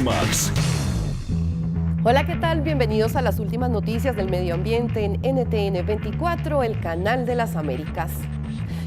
Clímax. Hola, ¿qué tal? Bienvenidos a las últimas noticias del medio ambiente en NTN 24, el canal de las Américas.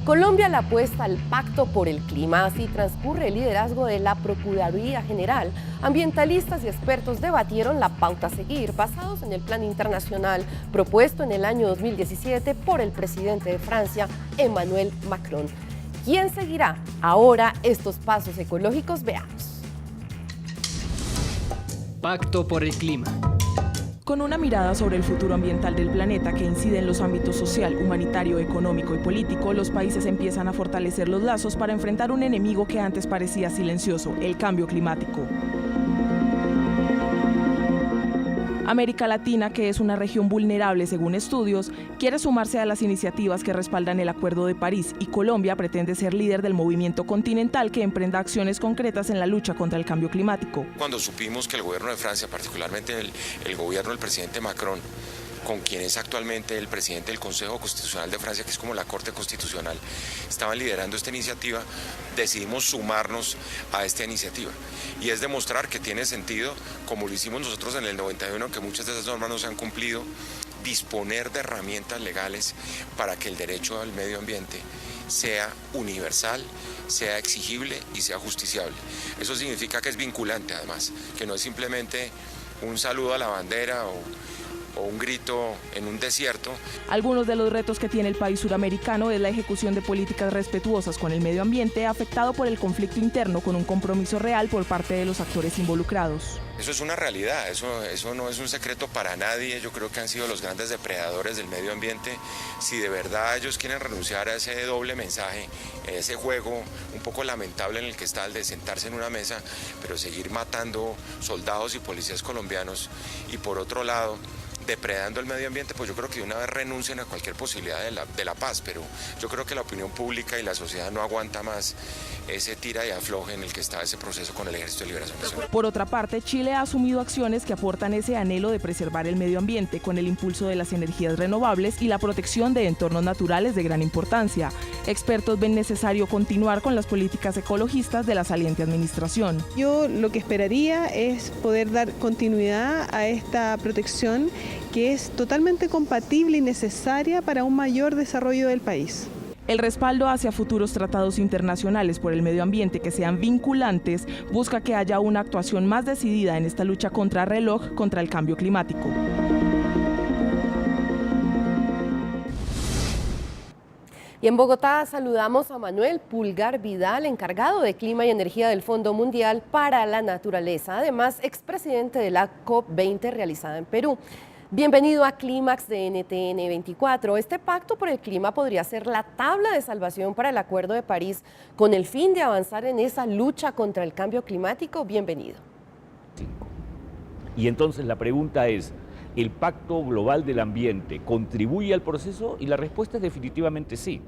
Colombia le apuesta al Pacto por el Clima. Así transcurre el liderazgo de la Procuraduría General. Ambientalistas y expertos debatieron la pauta a seguir, basados en el plan internacional propuesto en el año 2017 por el presidente de Francia, Emmanuel Macron. ¿Quién seguirá ahora estos pasos ecológicos? Veamos. Pacto por el Clima. Con una mirada sobre el futuro ambiental del planeta que incide en los ámbitos social, humanitario, económico y político, los países empiezan a fortalecer los lazos para enfrentar un enemigo que antes parecía silencioso, el cambio climático. América Latina, que es una región vulnerable según estudios, quiere sumarse a las iniciativas que respaldan el Acuerdo de París, y Colombia pretende ser líder del movimiento continental que emprenda acciones concretas en la lucha contra el cambio climático. Cuando supimos que el gobierno de Francia, particularmente el gobierno del presidente Macron, con quien es actualmente el presidente del Consejo Constitucional de Francia, que es como la Corte Constitucional, estaban liderando esta iniciativa, decidimos sumarnos a esta iniciativa. Y es demostrar que tiene sentido, como lo hicimos nosotros en el 91, que muchas de esas normas no se han cumplido, disponer de herramientas legales para que el derecho al medio ambiente sea universal, sea exigible y sea justiciable. Eso significa que es vinculante, además, que no es simplemente un saludo a la bandera o un grito en un desierto. Algunos de los retos que tiene el país suramericano es la ejecución de políticas respetuosas con el medio ambiente, afectado por el conflicto interno, con un compromiso real por parte de los actores involucrados. Eso es una realidad, eso no es un secreto para nadie. Yo creo que han sido los grandes depredadores del medio ambiente. Si de verdad ellos quieren renunciar a ese doble mensaje, ese juego un poco lamentable en el que está, el de sentarse en una mesa, pero seguir matando soldados y policías colombianos, y por otro lado depredando el medio ambiente, pues yo creo que de una vez renuncien a cualquier posibilidad de la paz, pero yo creo que la opinión pública y la sociedad no aguanta más ese tira y afloje en el que está ese proceso con el Ejército de Liberación Nacional. Por otra parte, Chile ha asumido acciones que aportan ese anhelo de preservar el medio ambiente, con el impulso de las energías renovables y la protección de entornos naturales de gran importancia. Expertos ven necesario continuar con las políticas ecologistas de la saliente administración. Yo lo que esperaría es poder dar continuidad a esta protección, que es totalmente compatible y necesaria para un mayor desarrollo del país. El respaldo hacia futuros tratados internacionales por el medio ambiente que sean vinculantes busca que haya una actuación más decidida en esta lucha contrarreloj contra el cambio climático. Y en Bogotá saludamos a Manuel Pulgar Vidal, encargado de Clima y Energía del Fondo Mundial para la Naturaleza, además expresidente de la COP20 realizada en Perú. Bienvenido a Clímax de NTN 24. Este pacto por el clima podría ser la tabla de salvación para el Acuerdo de París, con el fin de avanzar en esa lucha contra el cambio climático. Bienvenido. Y entonces la pregunta es, ¿el Pacto Global del Ambiente contribuye al proceso? Y la respuesta es definitivamente sí.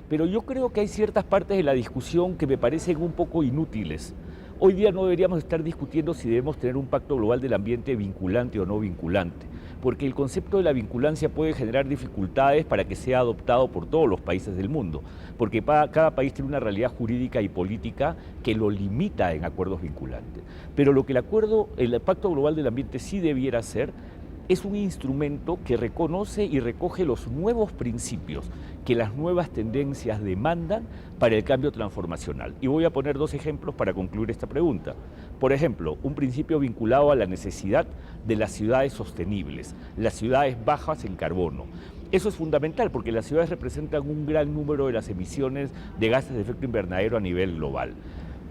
Pero yo creo que hay ciertas partes de la discusión que me parecen un poco inútiles. Hoy día no deberíamos estar discutiendo si debemos tener un Pacto Global del Ambiente vinculante o no vinculante, porque el concepto de la vinculancia puede generar dificultades para que sea adoptado por todos los países del mundo, porque cada país tiene una realidad jurídica y política que lo limita en acuerdos vinculantes. Pero lo que el Pacto Global del Ambiente sí debiera ser es un instrumento que reconoce y recoge los nuevos principios que las nuevas tendencias demandan para el cambio transformacional. Y voy a poner dos ejemplos para concluir esta pregunta. Por ejemplo, un principio vinculado a la necesidad de las ciudades sostenibles, las ciudades bajas en carbono. Eso es fundamental porque las ciudades representan un gran número de las emisiones de gases de efecto invernadero a nivel global.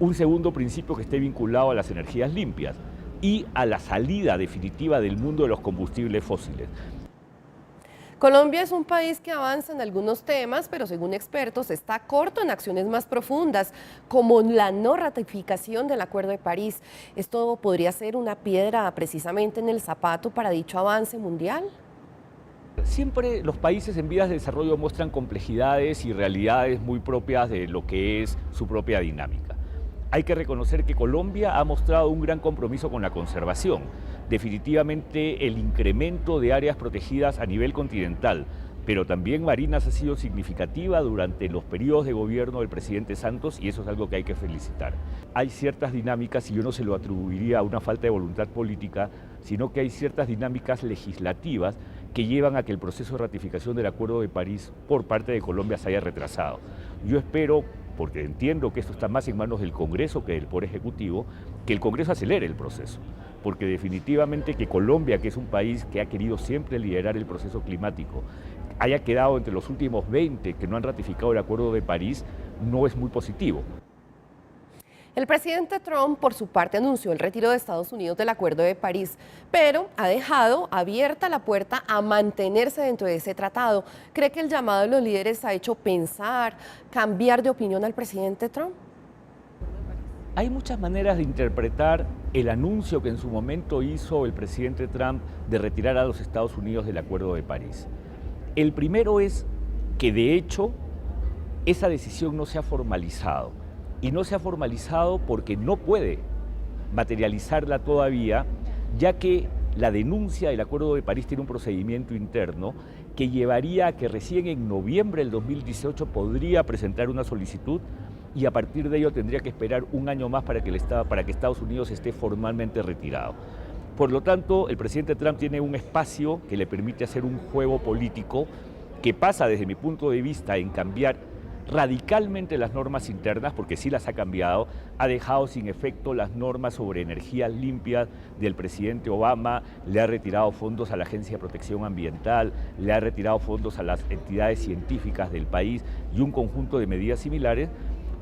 Un segundo principio que esté vinculado a las energías limpias y a la salida definitiva del mundo de los combustibles fósiles. Colombia es un país que avanza en algunos temas, pero según expertos está corto en acciones más profundas, como la no ratificación del Acuerdo de París. ¿Esto podría ser una piedra precisamente en el zapato para dicho avance mundial? Siempre los países en vías de desarrollo muestran complejidades y realidades muy propias de lo que es su propia dinámica. Hay que reconocer que Colombia ha mostrado un gran compromiso con la conservación. Definitivamente el incremento de áreas protegidas a nivel continental, pero también Marinas ha sido significativa durante los periodos de gobierno del presidente Santos y eso es algo que hay que felicitar. Hay ciertas dinámicas, y yo no se lo atribuiría a una falta de voluntad política, sino que hay ciertas dinámicas legislativas que llevan a que el proceso de ratificación del Acuerdo de París por parte de Colombia se haya retrasado. Yo espero, porque entiendo que esto está más en manos del Congreso que del Poder Ejecutivo, que el Congreso acelere el proceso, porque definitivamente que Colombia, que es un país que ha querido siempre liderar el proceso climático, haya quedado entre los últimos 20 que no han ratificado el Acuerdo de París, no es muy positivo. El presidente Trump, por su parte, anunció el retiro de Estados Unidos del Acuerdo de París, pero ha dejado abierta la puerta a mantenerse dentro de ese tratado. ¿Cree que el llamado de los líderes ha hecho pensar, cambiar de opinión al presidente Trump? Hay muchas maneras de interpretar el anuncio que en su momento hizo el presidente Trump de retirar a los Estados Unidos del Acuerdo de París. El primero es que, de hecho, esa decisión no se ha formalizado. Y no se ha formalizado porque no puede materializarla todavía, ya que la denuncia del Acuerdo de París tiene un procedimiento interno que llevaría a que recién en noviembre del 2018 podría presentar una solicitud y a partir de ello tendría que esperar un año más para que Estados Unidos esté formalmente retirado. Por lo tanto, el presidente Trump tiene un espacio que le permite hacer un juego político que pasa, desde mi punto de vista, en cambiar radicalmente las normas internas, porque sí las ha cambiado, ha dejado sin efecto las normas sobre energías limpias del presidente Obama, le ha retirado fondos a la Agencia de Protección Ambiental, le ha retirado fondos a las entidades científicas del país y un conjunto de medidas similares,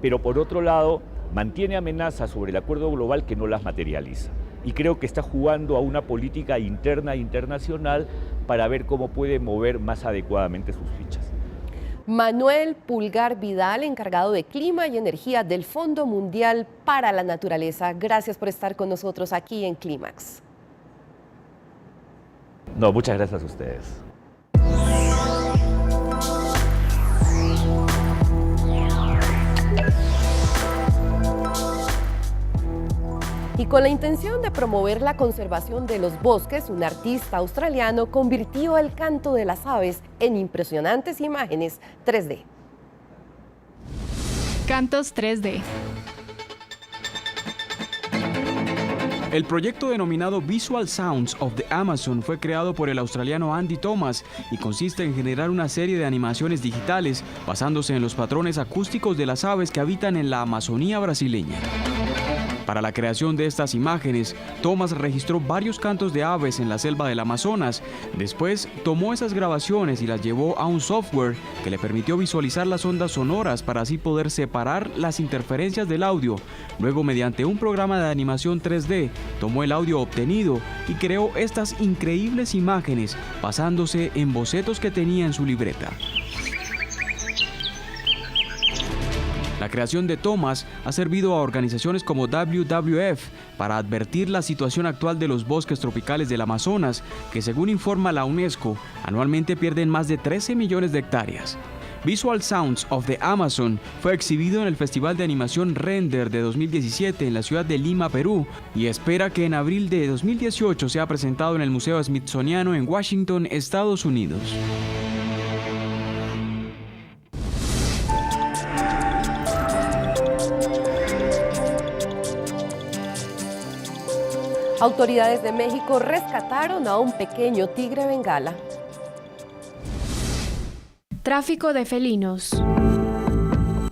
pero por otro lado mantiene amenazas sobre el acuerdo global que no las materializa. Y creo que está jugando a una política interna e internacional para ver cómo puede mover más adecuadamente sus fichas. Manuel Pulgar Vidal, encargado de Clima y Energía del Fondo Mundial para la Naturaleza. Gracias por estar con nosotros aquí en Clímax. No, muchas gracias a ustedes. Y con la intención de promover la conservación de los bosques, un artista australiano convirtió el canto de las aves en impresionantes imágenes 3D. Cantos 3D. El proyecto denominado Visual Sounds of the Amazon fue creado por el australiano Andy Thomas y consiste en generar una serie de animaciones digitales basándose en los patrones acústicos de las aves que habitan en la Amazonía brasileña. Para la creación de estas imágenes, Thomas registró varios cantos de aves en la selva del Amazonas. Después, tomó esas grabaciones y las llevó a un software que le permitió visualizar las ondas sonoras para así poder separar las interferencias del audio. Luego, mediante un programa de animación 3D, tomó el audio obtenido y creó estas increíbles imágenes basándose en bocetos que tenía en su libreta. La creación de Thomas ha servido a organizaciones como WWF para advertir la situación actual de los bosques tropicales del Amazonas, que según informa la UNESCO, anualmente pierden más de 13 millones de hectáreas. Visual Sounds of the Amazon fue exhibido en el Festival de Animación Render de 2017 en la ciudad de Lima, Perú, y espera que en abril de 2018 sea presentado en el Museo Smithsoniano en Washington, Estados Unidos. Autoridades de México rescataron a un pequeño tigre bengala. Tráfico de felinos.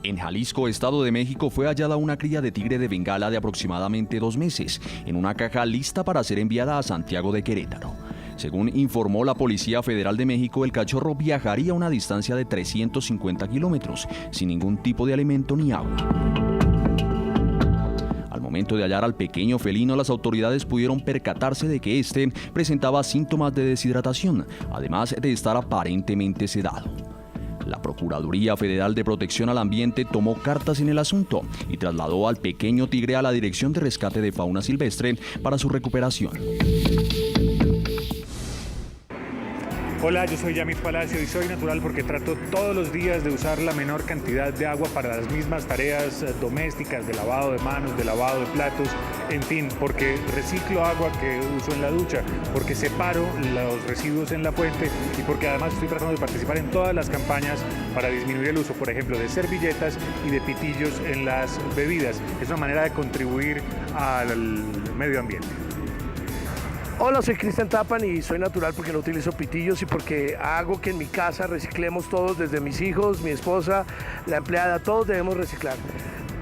En Jalisco, Estado de México, fue hallada una cría de tigre de Bengala de aproximadamente 2 meses, en una caja lista para ser enviada a Santiago de Querétaro. Según informó la Policía Federal de México, el cachorro viajaría a una distancia de 350 kilómetros, sin ningún tipo de alimento ni agua. Al momento de hallar al pequeño felino, las autoridades pudieron percatarse de que este presentaba síntomas de deshidratación, además de estar aparentemente sedado. La Procuraduría Federal de Protección al Ambiente tomó cartas en el asunto y trasladó al pequeño tigre a la Dirección de Rescate de Fauna Silvestre para su recuperación. Hola, yo soy Yamit Palacio y soy natural porque trato todos los días de usar la menor cantidad de agua para las mismas tareas domésticas, de lavado de manos, de lavado de platos, en fin, porque reciclo agua que uso en la ducha, porque separo los residuos en la fuente y porque además estoy tratando de participar en todas las campañas para disminuir el uso, por ejemplo, de servilletas y de pitillos en las bebidas. Es una manera de contribuir al medio ambiente. Hola, soy Cristian Tapan y soy natural porque no utilizo pitillos y porque hago que en mi casa reciclemos todos, desde mis hijos, mi esposa, la empleada, todos debemos reciclar.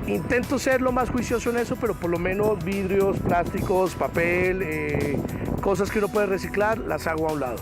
Intento ser lo más juicioso en eso, pero por lo menos vidrios, plásticos, papel, cosas que uno puede reciclar, las hago a un lado.